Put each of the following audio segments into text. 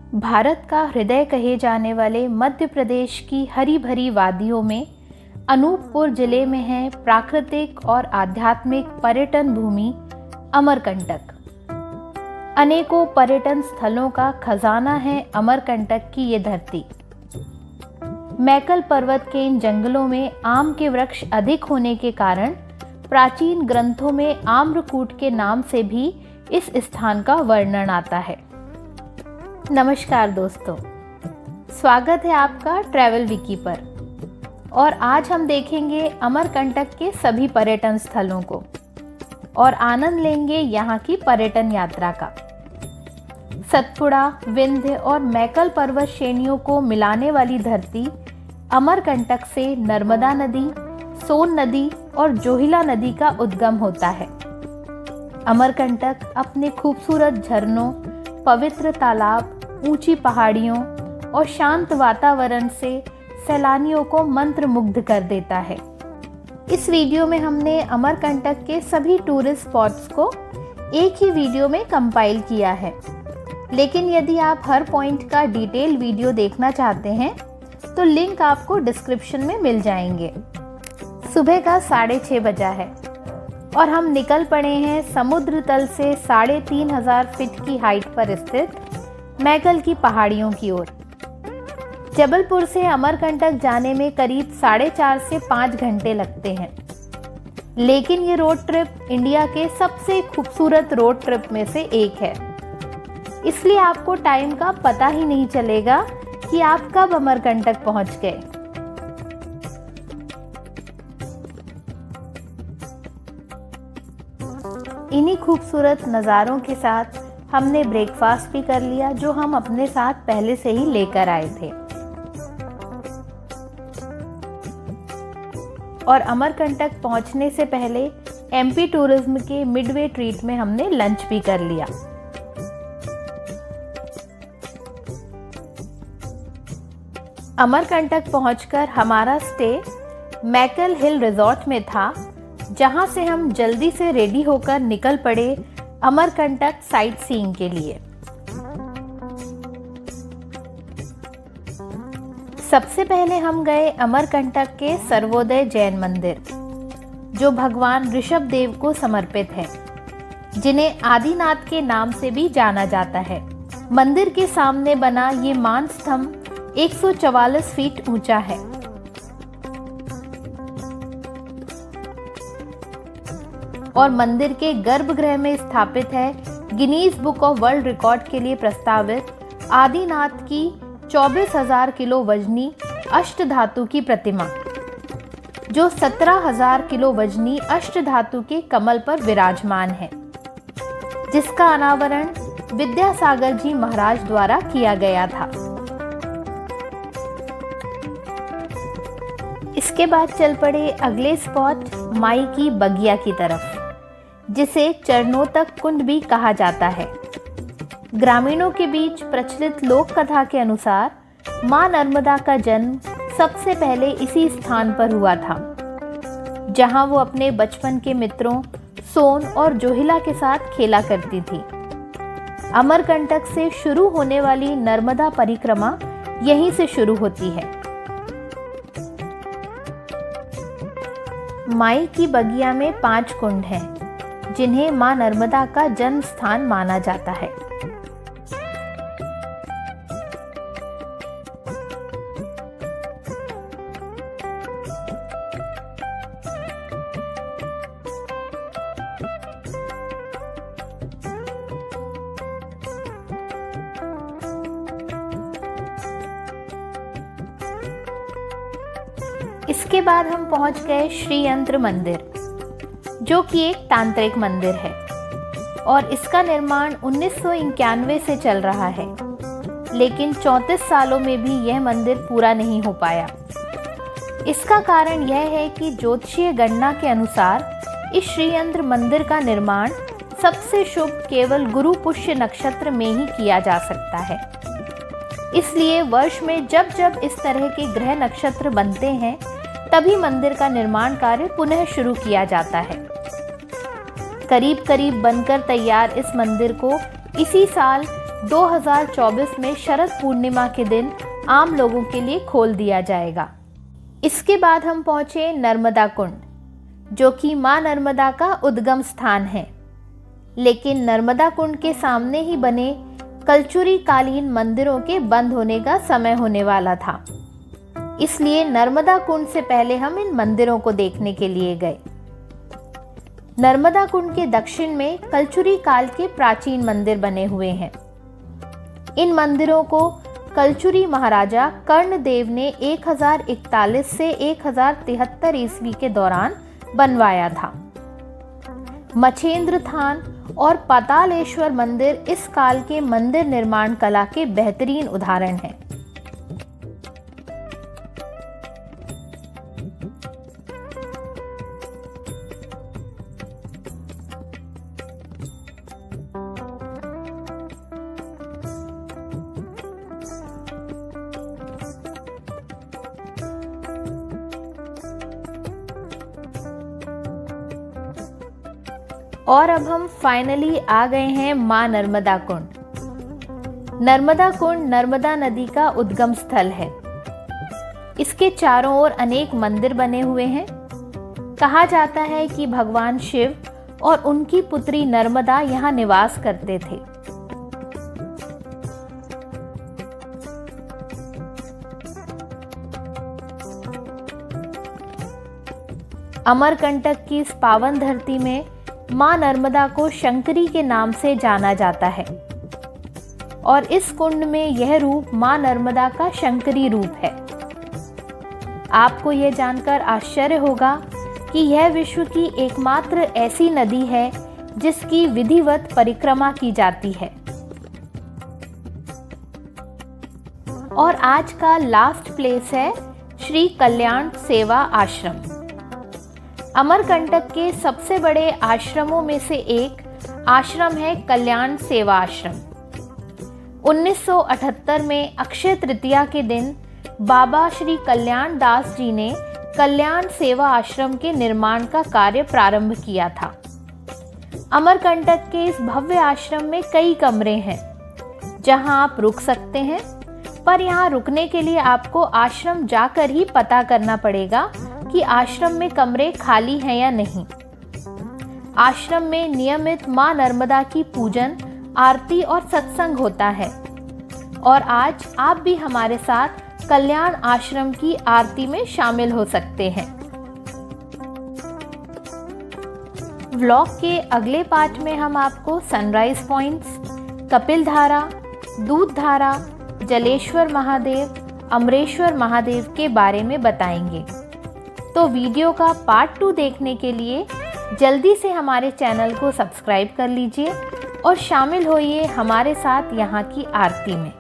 भारत का हृदय कहे जाने वाले मध्य प्रदेश की हरी भरी वादियों में अनूपपुर जिले में है प्राकृतिक और आध्यात्मिक पर्यटन भूमि अमरकंटक। अनेकों पर्यटन स्थलों का खजाना है अमरकंटक की ये धरती। मैकल पर्वत के इन जंगलों में आम के वृक्ष अधिक होने के कारण प्राचीन ग्रंथों में आम्रकूट के नाम से भी इस स्थान का वर्णन आता है। नमस्कार दोस्तों, स्वागत है आपका ट्रैवल विकी पर। और आज हम देखेंगे अमरकंटक के सभी पर्यटन स्थलों को और आनंद लेंगे यहाँ की पर्यटन यात्रा का। सतपुड़ा, विंध्य और मैकल पर्वत श्रेणियों को मिलाने वाली धरती अमरकंटक से नर्मदा नदी, सोन नदी और जोहिला नदी का उद्गम होता है। अमरकंटक अपने खूबसूरत झरनों, पवित्र तालाब, ऊंची पहाड़ियों और शांत वातावरण से सैलानियों को मंत्रमुग्ध कर देता है। इस वीडियो में हमने अमरकंटक के सभी टूरिस्ट स्पॉट्स को एक ही वीडियो में कंपाइल किया है, लेकिन यदि आप हर पॉइंट का डिटेल वीडियो देखना चाहते हैं तो लिंक आपको डिस्क्रिप्शन में मिल जाएंगे। सुबह का 6:30 बजा है और हम निकल पड़े हैं समुद्र तल से 3500 फीट की हाइट पर स्थित मैकल की पहाड़ियों की ओर। जबलपुर से अमरकंटक जाने में करीब 4.5 से 5 घंटे लगते हैं, लेकिन ये रोड ट्रिप इंडिया के सबसे खूबसूरत रोड ट्रिप में से एक है। इसलिए आपको टाइम का पता ही नहीं चलेगा कि आप कब अमरकंटक पहुंच गए। इन्हीं खूबसूरत नज़ारों के साथ हमने ब्रेकफास्ट भी कर लिया, जो हम अपने साथ पहले से ही लेकर आए थे। और अमरकंटक पहुंचने से पहले एमपी टूरिज्म के मिडवे ट्रीट में हमने लंच भी कर लिया। अमरकंटक पहुंचकर हमारा स्टे मैकल हिल रिजॉर्ट में था, जहां से हम जल्दी से रेडी होकर निकल पड़े अमरकंटक साइट सीइंग के लिए। सबसे पहले हम गए अमरकंटक के सर्वोदय जैन मंदिर, जो भगवान ऋषभ देव को समर्पित है, जिन्हें आदिनाथ के नाम से भी जाना जाता है। मंदिर के सामने बना ये मान स्तंभ 144 फीट ऊंचा है। और मंदिर के गर्भगृह में स्थापित है Guinness book of world record के लिए प्रस्तावित आदिनाथ की 24,000 किलो वजनी अष्टधातु की प्रतिमा, जो 17,000 किलो वजनी अष्टधातु के कमल पर विराजमान है, जिसका अनावरण विद्यासागर जी महाराज द्वारा किया गया था। इसके बाद चल पड़े अगले स्पॉट माई की बगिया की तरफ, जिसे चरणोतक कुंड भी कहा जाता है। ग्रामीणों के बीच प्रचलित लोक कथा के अनुसार मां नर्मदा का जन्म सबसे पहले इसी स्थान पर हुआ था, जहां वो अपने बचपन के मित्रों सोन और जोहिला के साथ खेला करती थी। अमरकंटक से शुरू होने वाली नर्मदा परिक्रमा यहीं से शुरू होती है। माई की बगिया में 5 कुंड हैं, जिन्हें मां नर्मदा का जन्म स्थान माना जाता है। इसके बाद हम पहुंच गए श्री यंत्र मंदिर, जो कि एक तांत्रिक मंदिर है और इसका निर्माण 1991 से चल रहा है, लेकिन 34 सालों में भी यह मंदिर पूरा नहीं हो पाया। इसका कारण यह है कि ज्योतिषीय गणना के अनुसार इस श्री यंत्र मंदिर का निर्माण सबसे शुभ केवल गुरु पुष्य नक्षत्र में ही किया जा सकता है। इसलिए वर्ष में जब जब इस तरह के ग्रह नक्षत्र बनते हैं, तभी मंदिर का निर्माण कार्य पुनः शुरू किया जाता है। करीब करीब बनकर तैयार इस मंदिर को इसी साल 2024 में शरद पूर्णिमा के दिन आम लोगों के लिए खोल दिया जाएगा। इसके बाद हम पहुंचे नर्मदा कुंड, जो कि मां नर्मदा का उद्गम स्थान है। लेकिन नर्मदा कुंड के सामने ही बने कलचुरी कालीन मंदिरों के बंद होने का समय होने वाला था, इसलिए नर्मदा कुंड से पहले हम इन मंदिरों को देखने के लिए गए। नर्मदा कुंड के दक्षिण में कलचुरी काल के प्राचीन मंदिर बने हुए हैं। इन मंदिरों को कलचुरी महाराजा कर्णदेव ने 1041 से 1073 ईस्वी के दौरान बनवाया था। मछेंद्र थान और पातालेश्वर मंदिर इस काल के मंदिर निर्माण कला के बेहतरीन उदाहरण हैं। और अब हम फाइनली आ गए हैं मां नर्मदा कुंड। नर्मदा कुंड नर्मदा नदी का उद्गम स्थल है। इसके चारों ओर अनेक मंदिर बने हुए हैं। कहा जाता है कि भगवान शिव और उनकी पुत्री नर्मदा यहाँ निवास करते थे। अमरकंटक की इस पावन धरती में मां नर्मदा को शंकरी के नाम से जाना जाता है और इस कुंड में यह रूप मां नर्मदा का शंकरी रूप है। आपको यह जानकर आश्चर्य होगा कि यह विश्व की एकमात्र ऐसी नदी है जिसकी विधिवत परिक्रमा की जाती है। और आज का लास्ट प्लेस है श्री कल्याण सेवा आश्रम। अमरकंटक के सबसे बड़े आश्रमों में से एक आश्रम है कल्याण सेवा आश्रम। 1978 में अक्षय तृतीया के दिन बाबा श्री कल्याण दास जी ने कल्याण सेवा आश्रम के निर्माण का कार्य प्रारंभ किया था। अमरकंटक के इस भव्य आश्रम में कई कमरे हैं जहां आप रुक सकते हैं, पर यहाँ रुकने के लिए आपको आश्रम जाकर ही पता करना पड़ेगा कि आश्रम में कमरे खाली हैं या नहीं। आश्रम में नियमित मां नर्मदा की पूजन, आरती और सत्संग होता है और आज आप भी हमारे साथ कल्याण आश्रम की आरती में शामिल हो सकते हैं। व्लॉग के अगले पार्ट में हम आपको सनराइज पॉइंट्स, कपिल धारा, दूध धारा, जलेश्वर महादेव, अमरेश्वर महादेव के बारे में बताएंगे। तो वीडियो का पार्ट 2 देखने के लिए जल्दी से हमारे चैनल को सब्सक्राइब कर लीजिए और शामिल होइए हमारे साथ यहाँ की आरती में।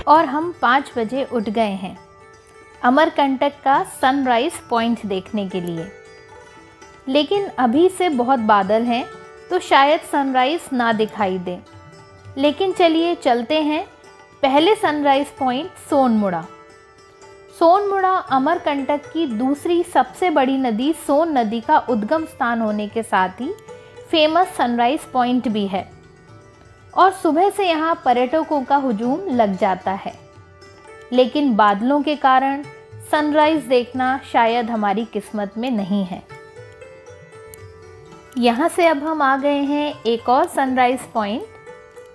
और हम 5 बजे उठ गए हैं अमरकंटक का सनराइज पॉइंट देखने के लिए। लेकिन अभी से बहुत बादल हैं तो शायद सनराइज ना दिखाई दे। लेकिन चलिए चलते हैं पहले सनराइज पॉइंट सोनमुड़ा। सोनमुड़ा अमरकंटक की दूसरी सबसे बड़ी नदी सोन नदी का उद्गम स्थान होने के साथ ही फेमस सनराइज पॉइंट भी है और सुबह से यहाँ पर्यटकों का हुजूम लग जाता है। लेकिन बादलों के कारण सनराइज देखना शायद हमारी किस्मत में नहीं है। यहाँ से अब हम आ गए हैं एक और सनराइज़ पॉइंट,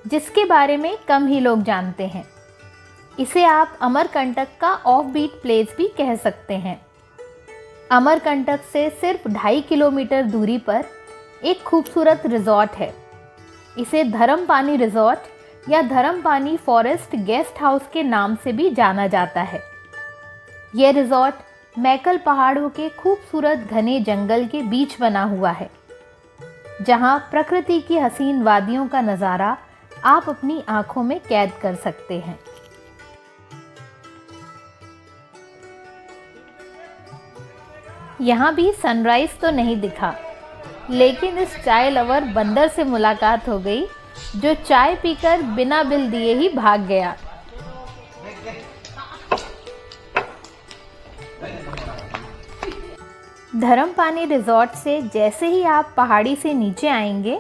जिसके बारे में कम ही लोग जानते हैं। इसे आप अमरकंटक का ऑफ बीट प्लेस भी कह सकते हैं। अमरकंटक से सिर्फ 2.5 किलोमीटर दूरी पर एक खूबसूरत रिजॉर्ट है। इसे धर्मपानी रिजॉर्ट या धर्मपानी फॉरेस्ट गेस्ट हाउस के नाम से भी जाना जाता है। यह रिजॉर्ट मैकल पहाड़ों के खूबसूरत घने जंगल के बीच बना हुआ है, जहां प्रकृति की हसीन वादियों का नज़ारा आप अपनी आंखों में कैद कर सकते हैं। यहाँ भी सनराइज तो नहीं दिखा, लेकिन इस चाय लवर बंदर से मुलाकात हो गई, जो चाय पीकर बिना बिल दिए ही भाग गया। धर्मपानी रिजॉर्ट से जैसे ही आप पहाड़ी से नीचे आएंगे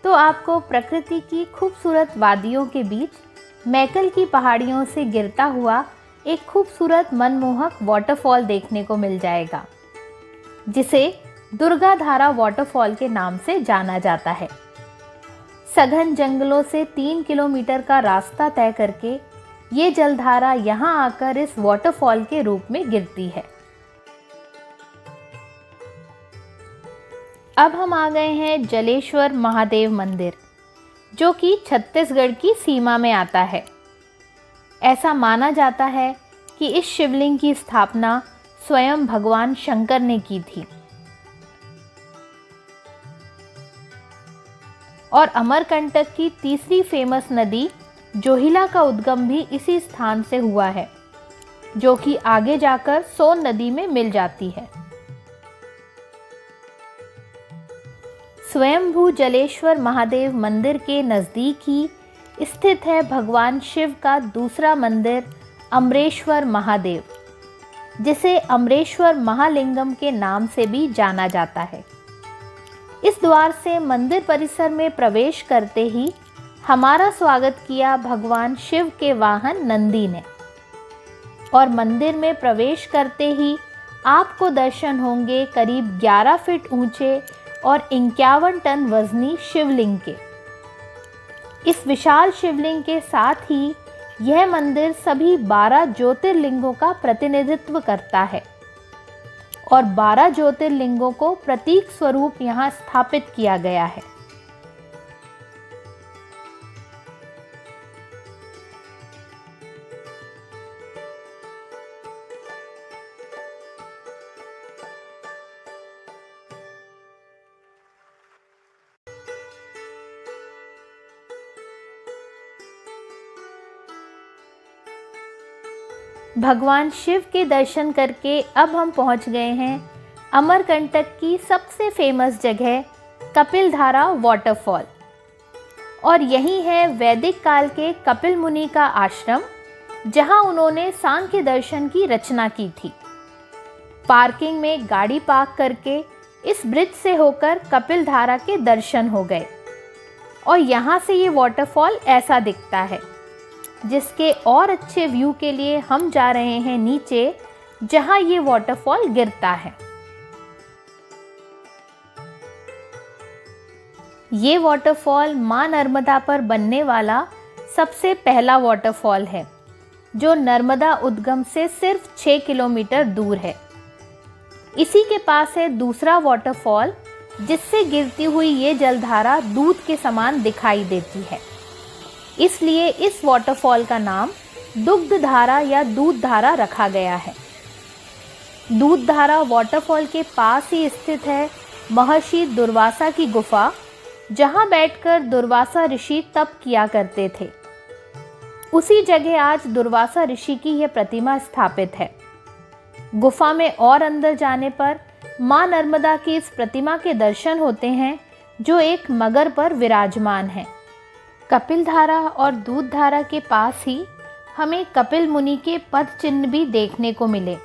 तो आपको प्रकृति की खूबसूरत वादियों के बीच मैकल की पहाड़ियों से गिरता हुआ एक खूबसूरत मनमोहक वाटरफॉल देखने को मिल जाएगा, जिसे दुर्गा धारा वाटरफॉल के नाम से जाना जाता है। सघन जंगलों से 3 किलोमीटर का रास्ता तय करके ये जलधारा यहाँ आकर इस वाटरफॉल के रूप में गिरती है। अब हम आ गए हैं जलेश्वर महादेव मंदिर, जो कि छत्तीसगढ़ की सीमा में आता है। ऐसा माना जाता है कि इस शिवलिंग की स्थापना स्वयं भगवान शंकर ने की थी और अमरकंटक की तीसरी फेमस नदी जोहिला का उद्गम भी इसी स्थान से हुआ है, जो कि आगे जाकर सोन नदी में मिल जाती है। स्वयंभू जलेश्वर महादेव मंदिर के नज़दीक ही स्थित है भगवान शिव का दूसरा मंदिर अमरेश्वर महादेव, जिसे अमरेश्वर महालिंगम के नाम से भी जाना जाता है। इस द्वार से मंदिर परिसर में प्रवेश करते ही हमारा स्वागत किया भगवान शिव के वाहन नंदी ने, और मंदिर में प्रवेश करते ही आपको दर्शन होंगे करीब 11 फीट ऊंचे और 51 टन वजनी शिवलिंग के। इस विशाल शिवलिंग के साथ ही यह मंदिर सभी 12 ज्योतिर्लिंगों का प्रतिनिधित्व करता है और 12 ज्योतिर्लिंगों को प्रतीक स्वरूप यहाँ स्थापित किया गया है। भगवान शिव के दर्शन करके अब हम पहुंच गए हैं अमरकंटक की सबसे फेमस जगह कपिलधारा वाटरफॉल, और यही है वैदिक काल के कपिल मुनि का आश्रम, जहां उन्होंने सांख्य दर्शन की रचना की थी। पार्किंग में गाड़ी पार्क करके इस ब्रिज से होकर कपिलधारा के दर्शन हो गए और यहाँ से ये वाटरफॉल ऐसा दिखता है, जिसके और अच्छे व्यू के लिए हम जा रहे हैं नीचे, जहां ये वाटरफॉल गिरता है। ये वाटरफॉल मां नर्मदा पर बनने वाला सबसे पहला वाटरफॉल है, जो नर्मदा उद्गम से सिर्फ 6 किलोमीटर दूर है। इसी के पास है दूसरा वाटरफॉल, जिससे गिरती हुई ये जलधारा दूध के समान दिखाई देती है। इसलिए इस वाटरफॉल का नाम दुग्ध धारा या दूध धारा रखा गया है। दूध धारा वाटरफॉल के पास ही स्थित है महर्षि दुर्वासा की गुफा, जहां बैठकर दुर्वासा ऋषि तप किया करते थे। उसी जगह आज दुर्वासा ऋषि की यह प्रतिमा स्थापित है। गुफा में और अंदर जाने पर मां नर्मदा की इस प्रतिमा के दर्शन होते हैं, जो एक मगर पर विराजमान है। कपिल धारा और दूध धारा के पास ही हमें कपिल मुनि के पद चिन्ह भी देखने को मिले,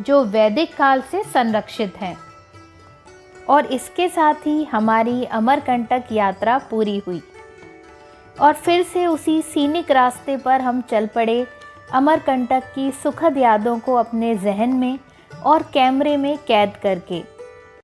जो वैदिक काल से संरक्षित हैं। और इसके साथ ही हमारी अमरकंटक यात्रा पूरी हुई और फिर से उसी सीनिक रास्ते पर हम चल पड़े अमरकंटक की सुखद यादों को अपने जहन में और कैमरे में कैद करके।